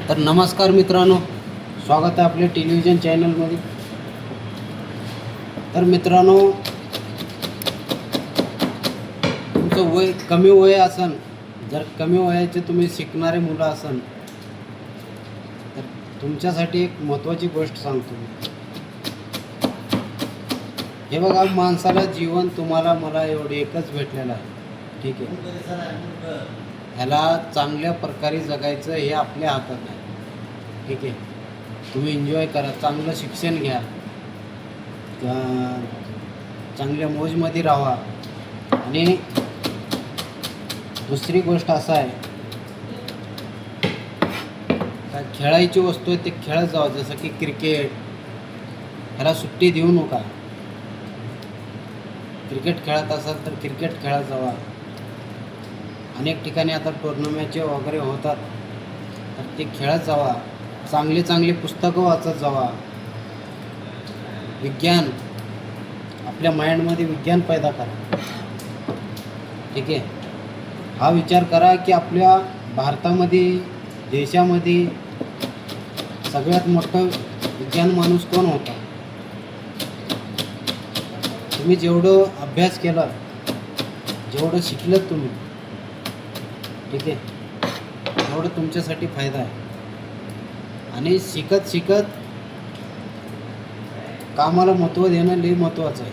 तर नमस्कार मित्रांनो, स्वागत आहे आपल्या टेलिव्हिजन चॅनलमध्ये. तर मित्रांनो, तुमचं वय कमी वय असन, जर कमी वयाचे तुम्ही शिकणारे मुलं असन तर तुमच्यासाठी एक महत्त्वाची गोष्ट सांगतो. हे बघा, माणसाला जीवन तुम्हाला मला एवढे एकच भेटलेलं आहे, ठीक आहे. ह्याला चांगल्या प्रकारे जगायचं हे आपल्या हातात आहे, ठीक आहे. तुम्ही एन्जॉय करा, चांगलं शिक्षण घ्या, चांगल्या मौजमध्ये राहा. आणि दुसरी गोष्ट असं आहे का खेळायची वस्तू आहे ते खेळत जावं. जसं की क्रिकेट, ह्याला सुट्टी देऊ नका. क्रिकेट खेळत असाल तर क्रिकेट खेळत जावा. अनेक ठिकाणी आता टुर्नामेंटचे वगैरे होतात, तर ते खेळत जावा. चांगले चांगले पुस्तकं वाचत जावा. विज्ञान, आपल्या माइंडमध्ये विज्ञान पैदा करा, ठीक आहे. हा विचार करा की आपल्या भारतामध्ये, देशामध्ये सगळ्यात मोठं विज्ञान माणूस कोण होता. तुम्ही जेवढं अभ्यास केला, जेवढं शिकलं तुम्ही, ठीक आहे, तेवढं तुमच्यासाठी फायदा आहे. आणि शिकत शिकत कामाला महत्त्व देणं लई महत्त्वाचं आहे,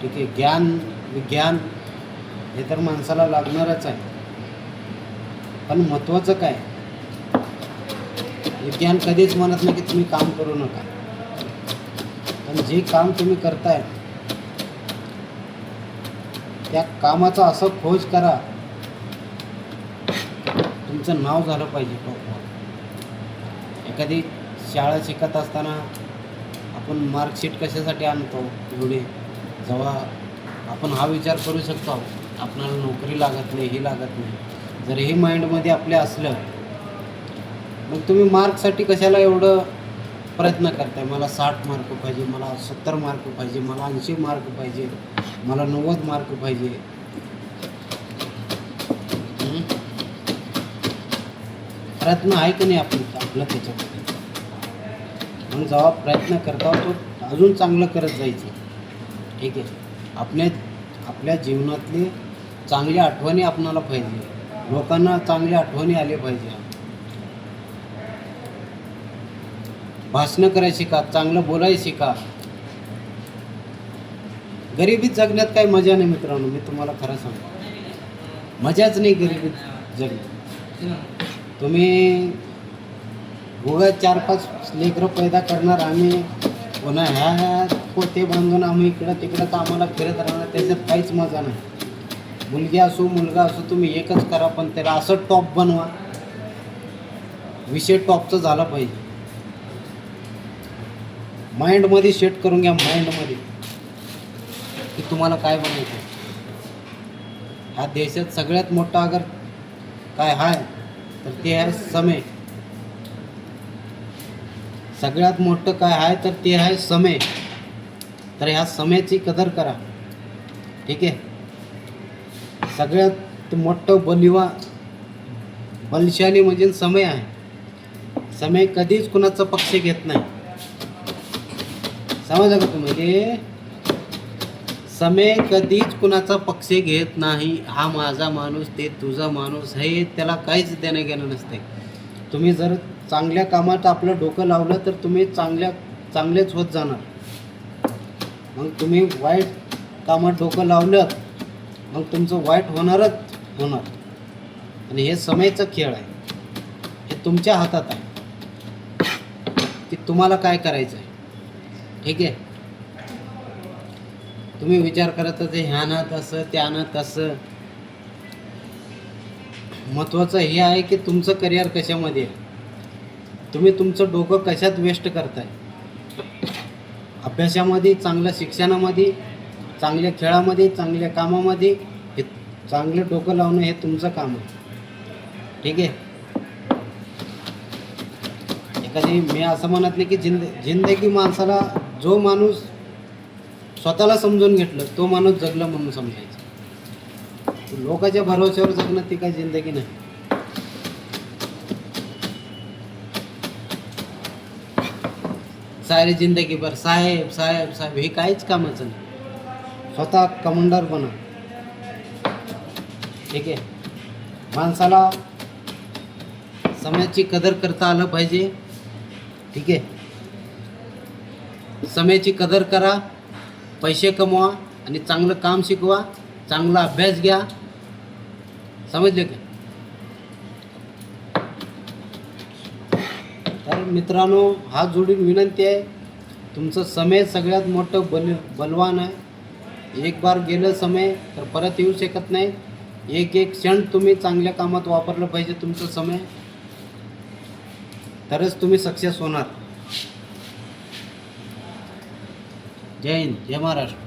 ठीक आहे. ज्ञान, विज्ञान हे तर माणसाला लागणारच आहे, पण महत्त्वाचं काय, विज्ञान कधीच म्हणत नाही की तुम्ही काम करू नका. पण जे काम तुम्ही करताय त्या कामाचा असं खोज करा, तुमचं नाव झालं पाहिजे टॉपवर. एखादी शाळा शिकत असताना आपण मार्कशीट कशासाठी आणतो एवढे, जेव्हा आपण हा विचार करू शकतो आपणाला नोकरी लागत नाही, हे लागत नाही, जर हे माइंडमध्ये आपल्या असलं, मग तुम्ही मार्कसाठी कशाला एवढं प्रयत्न करताय. मला 60 मार्क पाहिजे, मला 70 मार्क पाहिजे, मला 80 मार्क पाहिजे, मला 90 मार्क पाहिजे. प्रयत्न आहे की नाही आपलं त्याच्यामध्ये. मग जेव्हा प्रयत्न करता तो अजून चांगलं करत जायचं, ठीक आहे. आपल्या जीवनातले चांगल्या आठवणी आपणाला पाहिजे, लोकांना चांगल्या आठवणी आले पाहिजे. भाषणं करायला शिका, चांगलं बोलायला शिका. गरिबीत जगण्यात काही मजा नाही मित्रांनो, मी तुम्हाला खरं सांगतो, मजाच नाही गरिबीत जगण्यात. तुम्ही उगाच 4-5 लेकरं पैदा करणार, आम्ही पुन्हा ह्या पोते बांधून आम्ही इकडं तिकडं कामाला फिरत राहणार, त्याच्यात काहीच मजा नाही. मुलगी असो मुलगा असो, तुम्ही एकच करा, पण त्याला असं टॉप बनवा, विषय टॉपचा झाला पाहिजे. माइंडमध्ये सेट करून घ्या, माइंडमध्ये की तुम्हाला काय बनायचं. ह्या देशात सगळ्यात मोठा अगर काय आहे तर ते आहे समय. सगळ्यात मोठं काय आहे तर ते आहे समय. तर ह्या समयाची कदर करा, ठीक आहे. सगळ्यात मोठं बलशाली म्हणजे समय आहे. समय कधीच कुणाचा पक्ष घेत नाही, समजलं का तुम्ही. समय कधीच कुणाचा पक्ष घेत नाही. हा माझा माणूस, ते तुझा माणूस, हे त्याला काहीच देणं घेणं नसते. तुम्ही जर चांगल्या कामात आपलं डोकं लावलं तर तुम्ही चांगलेच होत जाणार. मग तुम्ही वाईट कामात डोकं लावलं मग तुमचं वाईट होणारच होणार. आणि हे समयचा खेळ आहे, हे तुमच्या हातात आहे की तुम्हाला काय करायचं आहे, ठीक आहे. तुम्ही विचार करत होते ह्यानं तसं त्यानं तसं. महत्त्वाचं हे आहे की तुमचं करिअर कशामध्ये आहे, तुम्ही तुमचं डोकं कशात वेस्ट करताय. अभ्यासामध्ये, चांगल्या शिक्षणामध्ये, चांगल्या खेळामध्ये, चांगल्या कामामध्ये हे चांगलं डोकं लावणं हे तुमचं काम आहे, ठीक आहे. एखादी, मी असं म्हणत नाही की जिंदगी माणसाला, जो माणूस स्वतःला समजून घेतलं तो माणूस जगलं म्हणून समजायचं. लोकांच्या भरोश्यावर जगणं ती काही जिंदगी नाही. सारी जिंदगीभर साहेब साहेब साहेब हे काहीच कामाचं नाही. स्वतः कमांडर बना. ठीक आहे. माणसाला समयाची कदर करता आलं पाहिजे. ठीक आहे. समयाची कदर करा, पैसे कमवा आणि चांगलं काम शिकवा, चांगला अभ्यास घ्या. समजले का? तर मित्रांनो, हात जोडून विनंती आहे, तुमचं समय सगळ्यात मोठं बलवान आहे. एक बार गेलं समय तर परत येऊ शकत नाही. एक एक क्षण तुम्ही चांगल्या कामात वापरलं पाहिजे तुमचं समय, तरच तुम्ही सक्सेस होणार. जय हिंद, जय महाराष्ट्र.